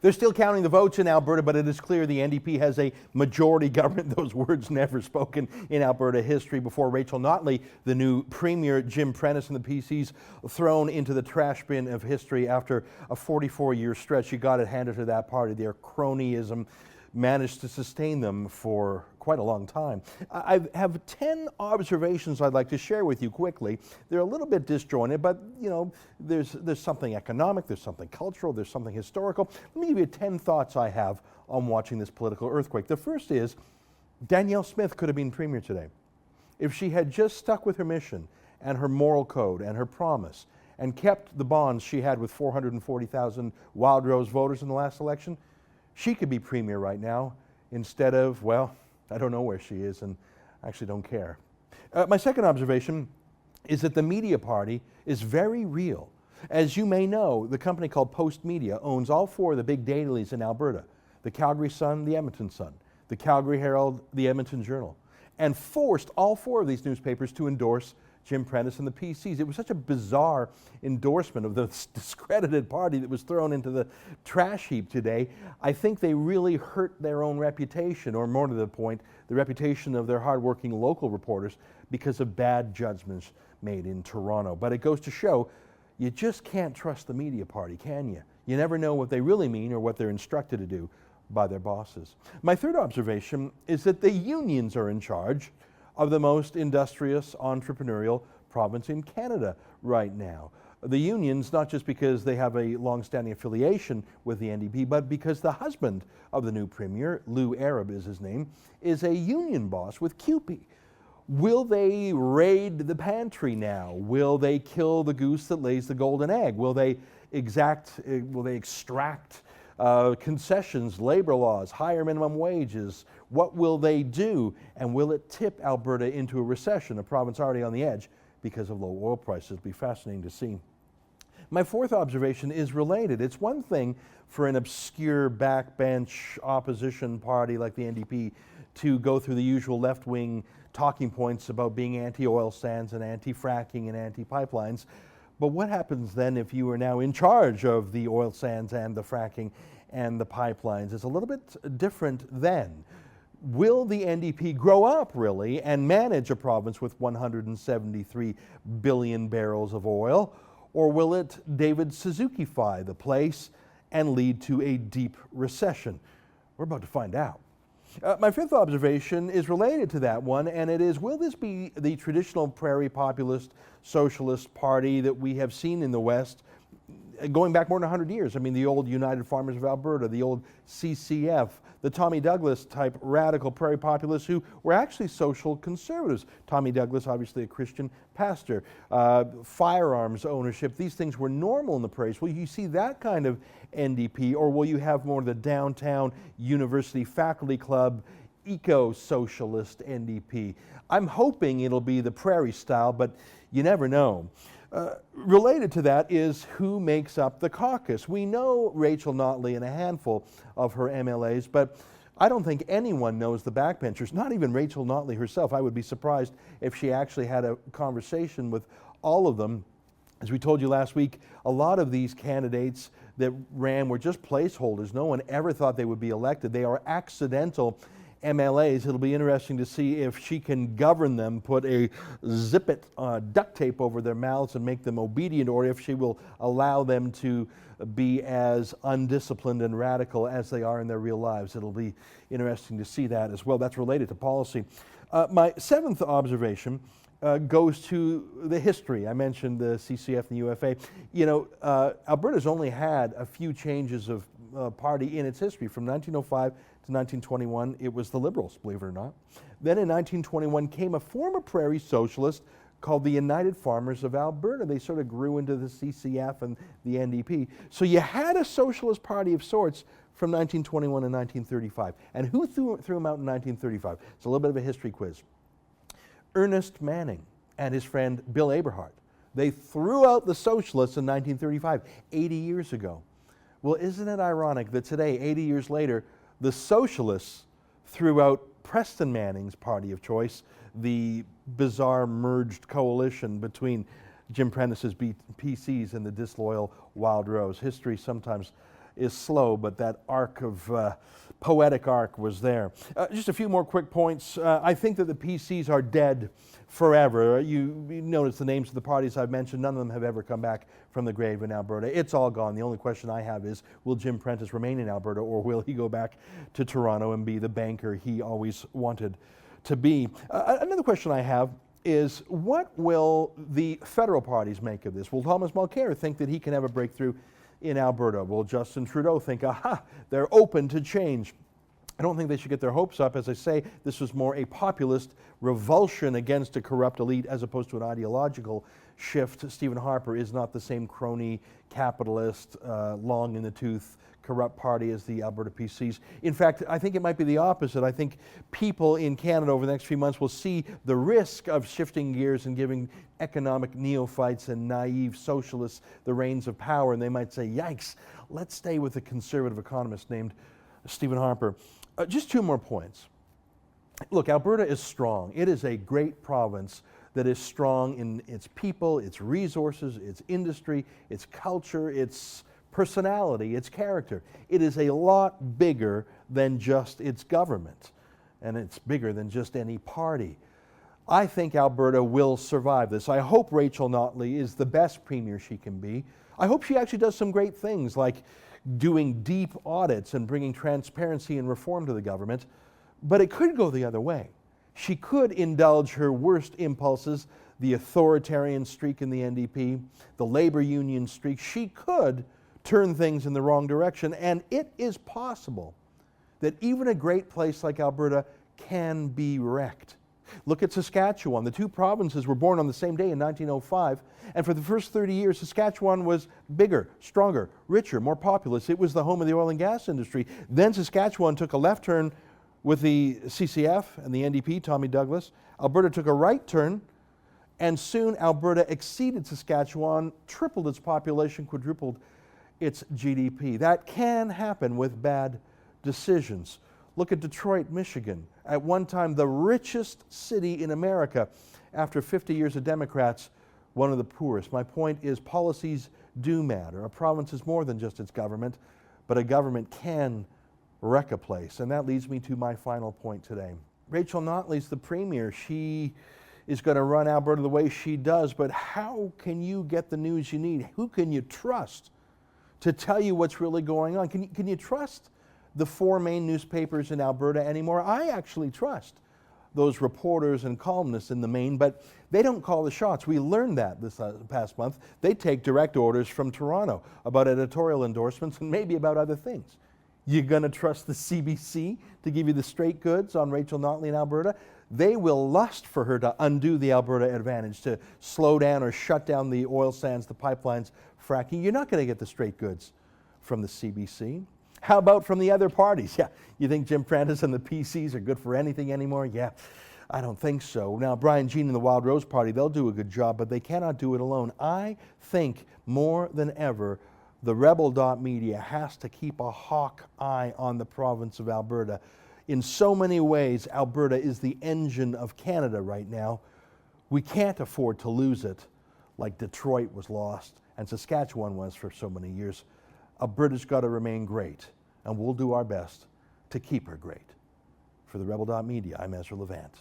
They're still counting the votes in Alberta, but it is clear the NDP has a majority government. Those words never spoken in Alberta history before Rachel Notley, the new Premier, Jim Prentice and the PCs thrown into the trash bin of history after a 44-year stretch. You got it handed to that party. Their cronyism managed to sustain them for quite a long time. I have 10 observations I'd like to share with you quickly. They're a little bit disjointed, but you know, there's something economic, there's something cultural, there's something historical. Let me give you 10 thoughts I have on watching this political earthquake. The first is Danielle Smith could have been Premier today if she had just stuck with her mission and her moral code and her promise and kept the bonds she had with 440,000 Wild Rose voters in the last election. She could be Premier right now instead of, well, I don't know where she is and I actually don't care. My second observation is that the media party is very real. As you may know, the company called Post Media owns all 4 of the big dailies in Alberta: the Calgary Sun, the Edmonton Sun, the Calgary Herald, the Edmonton Journal, and forced all 4 of these newspapers to endorse Jim Prentice and the PCs. It was such a bizarre endorsement of the discredited party that was thrown into the trash heap today. I think they really hurt their own reputation, or more to the point, the reputation of their hardworking local reporters because of bad judgments made in Toronto. But it goes to show you just can't trust the media party, can you? You never know what they really mean or what they're instructed to do by their bosses. My third observation is that the unions are in charge of the most industrious, entrepreneurial province in Canada right now. The unions, not just because they have a long-standing affiliation with the NDP, but because the husband of the new Premier, Lou Arab is his name, is a union boss with CUPE. Will they raid the pantry now? Will they kill the goose that lays the golden egg? Will they extract concessions, labor laws, higher minimum wages? What will they do? And will it tip Alberta into a recession, a province already on the edge because of low oil prices? It'll be fascinating to see. My fourth observation is related. It's one thing for an obscure backbench opposition party like the NDP to go through the usual left-wing talking points about being anti-oil sands and anti-fracking and anti-pipelines. But what happens then if you are now in charge of the oil sands and the fracking and the pipelines? It's a little bit different then. Will the NDP grow up, really, and manage a province with 173 billion barrels of oil? Or will it David Suzuki-fy the place and lead to a deep recession? We're about to find out. My fifth observation is related to that one, and it is, will this be the traditional prairie populist socialist party that we have seen in the West going back more than 100 years? I mean, the old United Farmers of Alberta, the old CCF, the Tommy Douglas type radical prairie populists who were actually social conservatives. Tommy Douglas, obviously a Christian pastor. Firearms ownership, these things were normal in the prairies. Will you see that kind of NDP, or will you have more of the downtown university faculty club eco-socialist NDP? I'm hoping it'll be the prairie style, but you never know. Related to that is who makes up the caucus. We know Rachel Notley and a handful of her MLAs, but I don't think anyone knows the backbenchers, not even Rachel Notley herself. I would be surprised if she actually had a conversation with all of them. As we told you last week, a lot of these candidates that ran were just placeholders. No one ever thought they would be elected. They are accidental MLAs. It'll be interesting to see if she can govern them, put a zip-it duct tape over their mouths and make them obedient, or if she will allow them to be as undisciplined and radical as they are in their real lives. It'll be interesting to see that as well. That's related to policy. My seventh observation goes to the history. I mentioned the CCF and the UFA. You know, Alberta's only had a few changes of party in its history. From 1905 to 1921, it was the Liberals, believe it or not. Then in 1921 came a former prairie socialist called the United Farmers of Alberta. They sort of grew into the CCF and the NDP. So you had a socialist party of sorts from 1921 to 1935. And who threw them out in 1935? It's a little bit of a history quiz. Ernest Manning and his friend Bill Aberhart. They threw out the socialists in 1935, 80 years ago. Well, isn't it ironic that today, 80 years later, the socialists threw out Preston Manning's party of choice, the bizarre merged coalition between Jim Prentice's PCs and the disloyal Wild Rose. History sometimes is slow, but that arc of poetic arc was there. Just a few more quick points. I think that the PCs are dead forever. You notice the names of the parties I've mentioned, none of them have ever come back from the grave in Alberta. It's all gone. The only question I have is, will Jim Prentice remain in Alberta, or will he go back to Toronto and be the banker he always wanted to be? Another question I have is, what will the federal parties make of this? Will Thomas Mulcair think that he can have a breakthrough in Alberta? Will Justin Trudeau think, aha, they're open to change? I don't think they should get their hopes up. As I say, this was more a populist revulsion against a corrupt elite as opposed to an ideological shift. Stephen Harper is not the same crony, capitalist, long in the tooth, corrupt party as the Alberta PCs. In fact, I think it might be the opposite. I think people in Canada over the next few months will see the risk of shifting gears and giving economic neophytes and naive socialists the reins of power, and they might say, yikes, let's stay with a conservative economist named Stephen Harper. Just two more points. Look, Alberta is strong. It is a great province that is strong in its people, its resources, its industry, its culture, its personality, its character. It is a lot bigger than just its government, and it's bigger than just any party. I think Alberta will survive this. I hope Rachel Notley is the best premier she can be. I hope she actually does some great things, like doing deep audits and bringing transparency and reform to the government, but it could go the other way. She could indulge her worst impulses, the authoritarian streak in the NDP, the labor union streak. She could turn things in the wrong direction, and it is possible that even a great place like Alberta can be wrecked. Look at Saskatchewan. The two provinces were born on the same day in 1905, and for the first 30 years, Saskatchewan was bigger, stronger, richer, more populous. It was the home of the oil and gas industry. Then Saskatchewan took a left turn with the CCF and the NDP, Tommy Douglas. Alberta took a right turn, and soon Alberta exceeded Saskatchewan, tripled its population, quadrupled its GDP. That can happen with bad decisions. Look at Detroit, Michigan. At one time, the richest city in America. After 50 years of Democrats, one of the poorest. My point is, policies do matter. A province is more than just its government, but a government can wreck a place. And that leads me to my final point today. Rachel Notley's the premier. She is going to run Alberta the way she does, but how can you get the news you need? Who can you trust to tell you what's really going on? Can you trust the four main newspapers in Alberta anymore? I actually trust those reporters and columnists in the main, but they don't call the shots. We learned that this past month. They take direct orders from Toronto about editorial endorsements and maybe about other things. You gonna trust the CBC to give you the straight goods on Rachel Notley in Alberta? They will lust for her to undo the Alberta advantage, to slow down or shut down the oil sands, the pipelines, fracking. You're not gonna get the straight goods from the CBC. How about from the other parties? Yeah, you think Jim Prentice and the PCs are good for anything anymore? Yeah, I don't think so. Now, Brian Jean and the Wild Rose Party, they'll do a good job, but they cannot do it alone. I think more than ever, the rebel.media has to keep a hawk eye on the province of Alberta. In so many ways, Alberta is the engine of Canada right now. We can't afford to lose it like Detroit was lost and Saskatchewan was for so many years. Alberta's got to remain great, and we'll do our best to keep her great. For the rebel.media, I'm Ezra Levant.